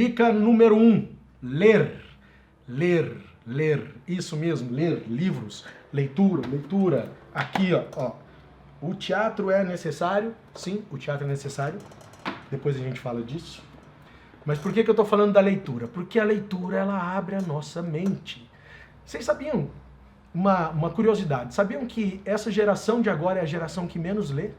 Dica número 1, ler. Ler, ler. Isso mesmo, ler livros, leitura. Aqui, ó. O teatro é necessário? Sim, o teatro é necessário. Depois a gente fala disso. Mas por que eu tô falando da leitura? Porque a leitura, ela abre a nossa mente. Vocês sabiam? Uma curiosidade. Sabiam que essa geração de agora é a geração que menos lê?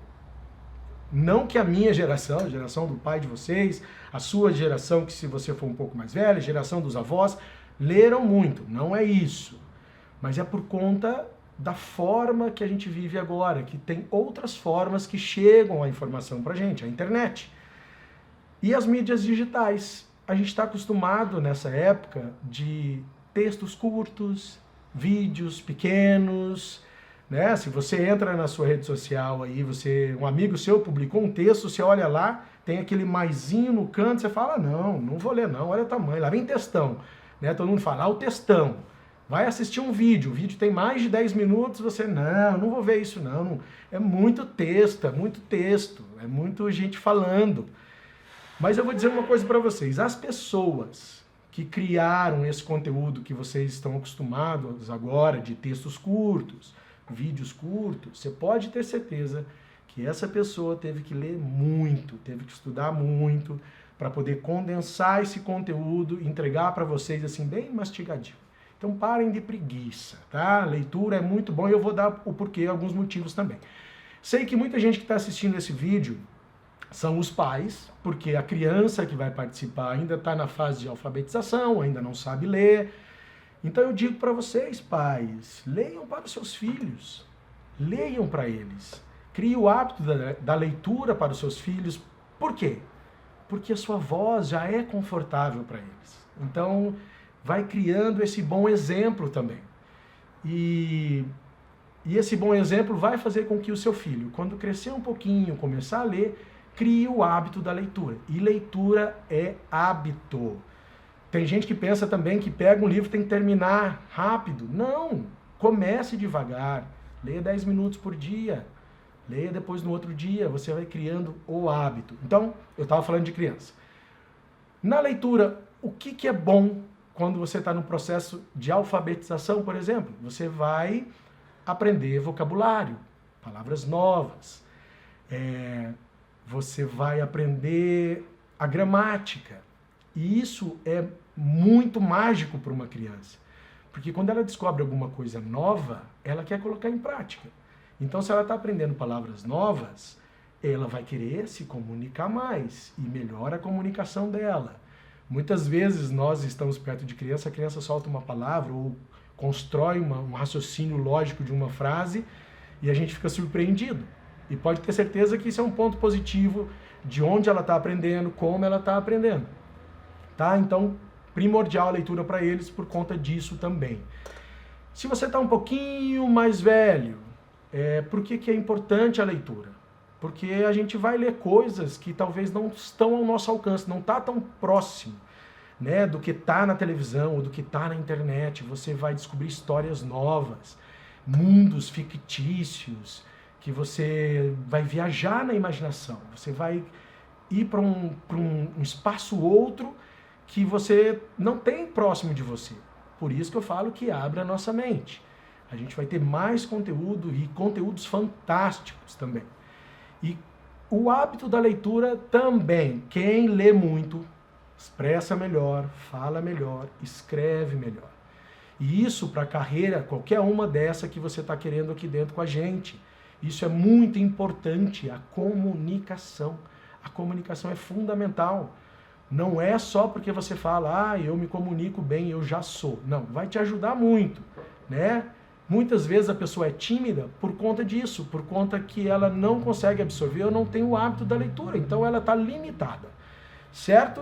Não que a minha geração, a geração do pai de vocês, a sua geração, que se você for um pouco mais velha, a geração dos avós, leram muito. Não é isso. Mas é por conta da forma que a gente vive agora, que tem outras formas que chegam a informação pra gente, a internet. E as mídias digitais. A gente está acostumado nessa época de textos curtos, vídeos pequenos, né? Se você entra na sua rede social aí, um amigo seu publicou um texto, você olha lá, tem aquele maisinho no canto, você fala, não vou ler não, olha o tamanho, lá vem textão, né? Todo mundo fala, o textão, vai assistir um vídeo, o vídeo tem mais de 10 minutos, você, não vou ver isso não, é muito texto, é muito gente falando. Mas eu vou dizer uma coisa para vocês, as pessoas que criaram esse conteúdo que vocês estão acostumados agora, de textos curtos, vídeos curtos, você pode ter certeza que essa pessoa teve que ler muito, teve que estudar muito para poder condensar esse conteúdo e entregar para vocês assim bem mastigadinho. Então parem de preguiça, tá? Leitura é muito bom e eu vou dar o porquê, alguns motivos também. Sei que muita gente que está assistindo esse vídeo são os pais, porque a criança que vai participar ainda está na fase de alfabetização, ainda não sabe ler. Então eu digo para vocês, pais, leiam para os seus filhos, leiam para eles. Crie o hábito da leitura para os seus filhos. Por quê? Porque a sua voz já é confortável para eles. Então vai criando esse bom exemplo também. E esse bom exemplo vai fazer com que o seu filho, quando crescer um pouquinho, começar a ler, crie o hábito da leitura. E leitura é hábito. Tem gente que pensa também que pega um livro e tem que terminar rápido. Não! Comece devagar. Leia 10 minutos por dia. Leia depois no outro dia. Você vai criando o hábito. Então, eu estava falando de criança. Na leitura, o que é bom quando você está no processo de alfabetização, por exemplo? Você vai aprender vocabulário, palavras novas. Você vai aprender a gramática. E isso é muito mágico para uma criança. Porque quando ela descobre alguma coisa nova, ela quer colocar em prática. Então, se ela está aprendendo palavras novas, ela vai querer se comunicar mais e melhora a comunicação dela. Muitas vezes nós estamos perto de criança, a criança solta uma palavra ou constrói um raciocínio lógico de uma frase e a gente fica surpreendido. E pode ter certeza que isso é um ponto positivo de onde ela está aprendendo, como ela está aprendendo. Tá? Então, primordial a leitura para eles por conta disso também. Se você está um pouquinho mais velho, por que é importante a leitura? Porque a gente vai ler coisas que talvez não estão ao nosso alcance, não está tão próximo, né, do que está na televisão ou do que está na internet. Você vai descobrir histórias novas, mundos fictícios, que você vai viajar na imaginação, você vai ir para um espaço outro que você não tem próximo de você. Por isso que eu falo que abre a nossa mente. A gente vai ter mais conteúdo e conteúdos fantásticos também. E o hábito da leitura também. Quem lê muito, expressa melhor, fala melhor, escreve melhor. E isso para a carreira, qualquer uma dessa que você está querendo aqui dentro com a gente. Isso é muito importante, a comunicação. A comunicação é fundamental. Não é só porque você fala, eu me comunico bem, eu já sou. Não, vai te ajudar muito, né? Muitas vezes a pessoa é tímida por conta disso, por conta que ela não consegue absorver ou não tem o hábito da leitura, então ela está limitada, certo?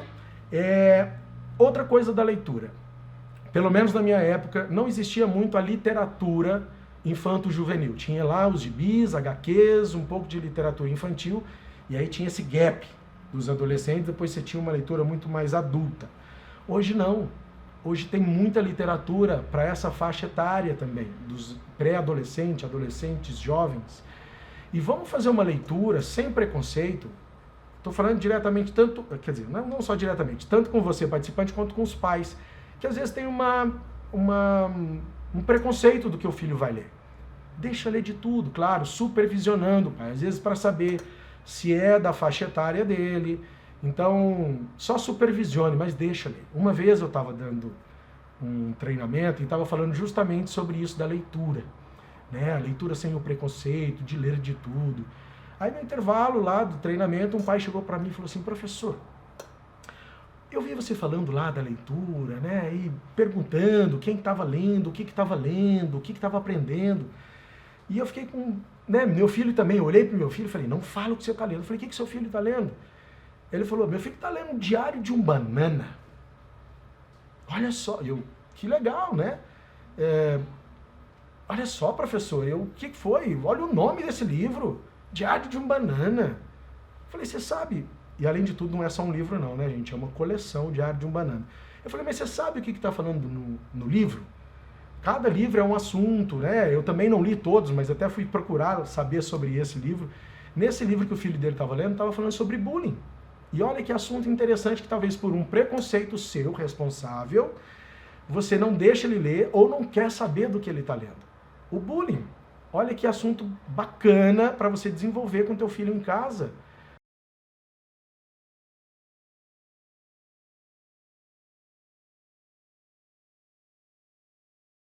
Outra coisa da leitura, pelo menos na minha época, não existia muito a literatura infanto-juvenil. Tinha lá os gibis, HQs, um pouco de literatura infantil, e aí tinha esse gap dos adolescentes, depois você tinha uma leitura muito mais adulta. Hoje não. Hoje tem muita literatura para essa faixa etária também, dos pré-adolescentes, adolescentes, jovens. E vamos fazer uma leitura sem preconceito, Estou falando diretamente, tanto, quer dizer, não só diretamente, tanto com você, participante, quanto com os pais, que às vezes tem um preconceito do que o filho vai ler. Deixa ler de tudo, claro, supervisionando, pai, às vezes para saber se é da faixa etária dele. Então, só supervisione, mas deixa ler. Uma vez eu estava dando um treinamento e estava falando justamente sobre isso da leitura, né? A leitura sem o preconceito, de ler de tudo. Aí no intervalo lá do treinamento, um pai chegou para mim e falou assim: professor, eu vi você falando lá da leitura, né? E perguntando quem estava lendo, o que estava lendo, o que estava aprendendo. E eu fiquei com, né, meu filho também, eu olhei para o meu filho e falei: não fala o que você está lendo. Eu falei: o que seu filho está lendo? Ele falou: meu filho está lendo o Diário de um Banana. Olha só, que legal, né? Olha só, professor, o que foi? Olha o nome desse livro, Diário de um Banana. Eu falei: você sabe, e além de tudo não é só um livro não, né, gente? É uma coleção, Diário de um Banana. Eu falei: mas você sabe o que está falando no livro? Cada livro é um assunto, né? Eu também não li todos, mas até fui procurar saber sobre esse livro. Nesse livro que o filho dele estava lendo, estava falando sobre bullying. E olha que assunto interessante, que talvez por um preconceito seu responsável, você não deixa ele ler ou não quer saber do que ele está lendo. O bullying. Olha que assunto bacana para você desenvolver com teu filho em casa.